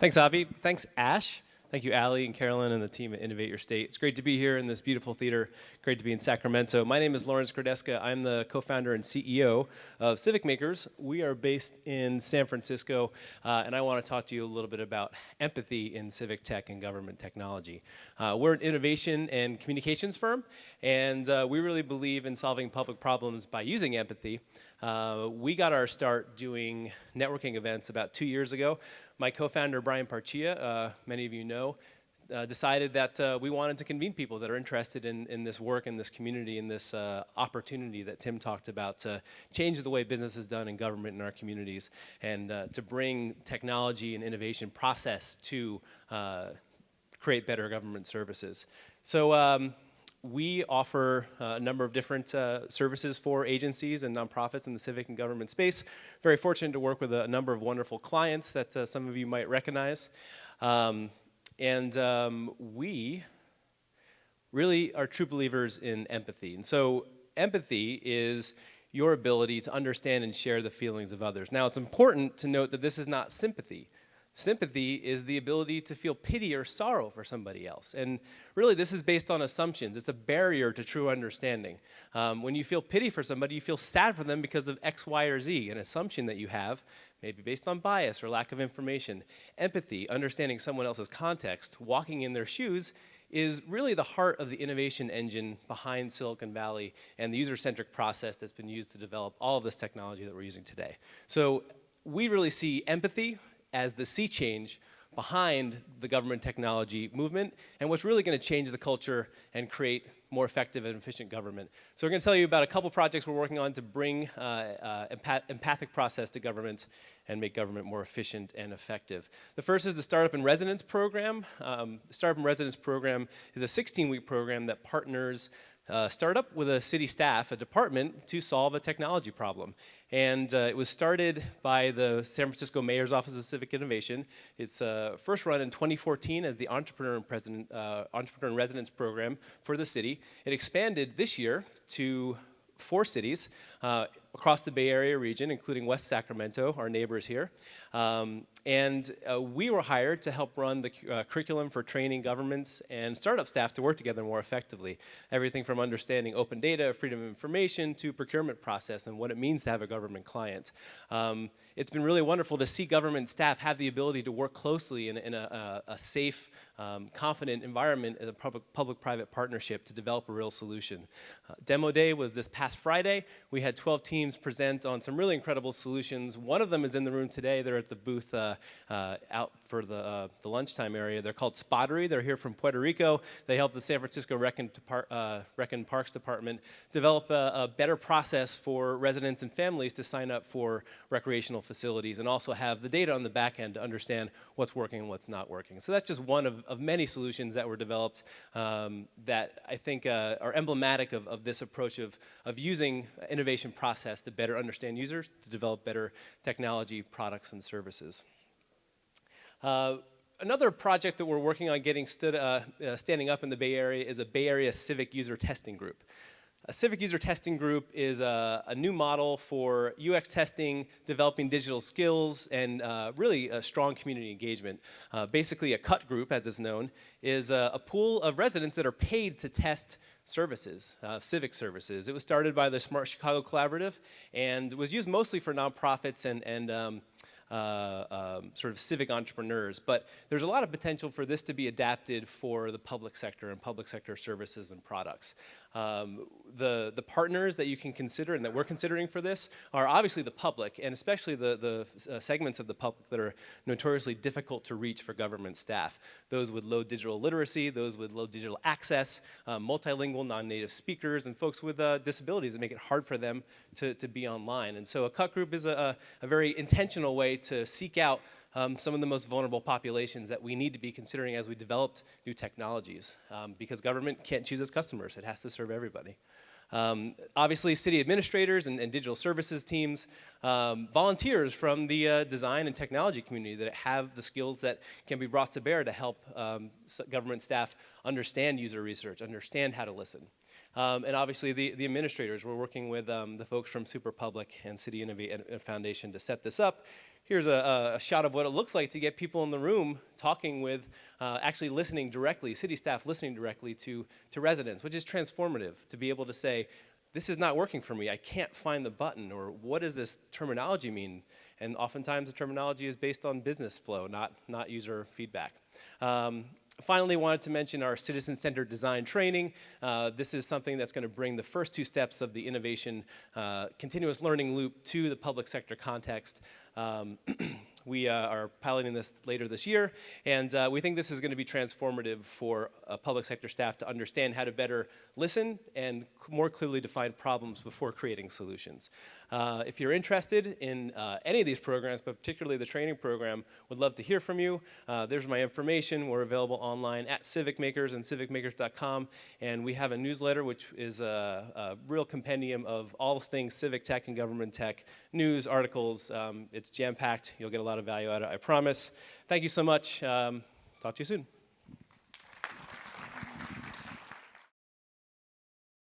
Thanks, Avi. Thanks, Ash. Thank you, Allie and Carolyn and the team at Innovate Your State. It's great to be here in this beautiful theater. Great to be in Sacramento. My name is Lawrence Grodeska. I'm the co-founder and CEO of CivicMakers. We are based in San Francisco, and I want to talk to you a little bit about empathy in civic tech and government technology. We're an innovation and communications firm, and we really believe in solving public problems by using empathy. We got our start doing networking events about 2 years ago. My co-founder, Brian Parchia, many of you know, decided that we wanted to convene people that are interested in this work, in this community, in this opportunity that Tim talked about to change the way business is done in government in our communities, and to bring technology and innovation process to create better government services. So we offer a number of different services for agencies and nonprofits in the civic and government space. Very fortunate to work with a number of wonderful clients that some of you might recognize. We really are true believers in empathy. And so empathy is your ability to understand and share the feelings of others. Now, it's important to note that this is not sympathy. Sympathy is the ability to feel pity or sorrow for somebody else. And really, this is based on assumptions. It's a barrier to true understanding. When you feel pity for somebody, you feel sad for them because of X, Y, or Z, an assumption that you have, maybe based on bias or lack of information. Empathy, understanding someone else's context, walking in their shoes, is really the heart of the innovation engine behind Silicon Valley and the user-centric process that's been used to develop all of this technology that we're using today. So we really see empathy as the sea change behind the government technology movement, and what's really going to change the culture and create more effective and efficient government. So we're going to tell you about a couple projects we're working on to bring empathic process to government and make government more efficient and effective. The first is the Startup in Residence program. The Startup in Residence program is a 16-week program that partners startup with a city staff, a department, to solve a technology problem. And it was started by the San Francisco Mayor's Office of Civic Innovation. It's first run in 2014 as the Entrepreneur in Residence program for the city. It expanded this year to 4 cities across the Bay Area region, including West Sacramento, our neighbors here. We were hired to help run the curriculum for training governments and startup staff to work together more effectively. Everything from understanding open data, freedom of information, to procurement process and what it means to have a government client. It's been really wonderful to see government staff have the ability to work closely in a safe, confident environment in a public-private partnership to develop a real solution. Demo day was this past Friday. We had 12 teams present on some really incredible solutions. One of them is in the room today. They're at the booth out for the lunchtime area. They're called Spottery. They're here from Puerto Rico. They helped the San Francisco Rec and Parks Department develop a better process for residents and families to sign up for recreational facilities and also have the data on the back end to understand what's working and what's not working. So that's just one of many solutions that were developed that I think are emblematic of this approach of using innovation process to better understand users, to develop better technology, products, and services. Another project that we're working on getting standing up in the Bay Area is a Bay Area Civic User Testing Group. A civic user testing group is a new model for UX testing, developing digital skills, and really a strong community engagement. Basically, a CUT group, as it's known, is a pool of residents that are paid to test services, civic services. It was started by the Smart Chicago Collaborative and was used mostly for nonprofits and sort of civic entrepreneurs, but there's a lot of potential for this to be adapted for the public sector and public sector services and products. The partners that you can consider and that we're considering for this are obviously the public, and especially the segments of the public that are notoriously difficult to reach for government staff. Those with low digital literacy, those with low digital access, multilingual, non-native speakers, and folks with disabilities that make it hard for them to be online. And so a CUT group is a very intentional way to seek out some of the most vulnerable populations that we need to be considering as we developed new technologies, because government can't choose its customers. It has to serve everybody. Obviously, city administrators and digital services teams, volunteers from the design and technology community that have the skills that can be brought to bear to help government staff understand user research, understand how to listen. And obviously the administrators. We're working with the folks from Super Public and City Innovate Foundation to set this up. Here's a shot of what it looks like to get people in the room talking with, actually listening directly, city staff listening directly to residents, which is transformative to be able to say, this is not working for me, I can't find the button, or what does this terminology mean? And oftentimes the terminology is based on business flow, not user feedback. Finally, wanted to mention our citizen-centered design training. This is something that's going to bring the first two steps of the innovation continuous learning loop to the public sector context. We are piloting this later this year, and we think this is going to be transformative for public sector staff to understand how to better listen and more clearly define problems before creating solutions. If you're interested in any of these programs, but particularly the training program, would love to hear from you. There's my information. We're available online at CivicMakers and civicmakers.com, and we have a newsletter which is a real compendium of all things civic tech and government tech, news, articles. It's jam-packed. You'll get a lot of value out of it, I promise. Thank you so much. Talk to you soon.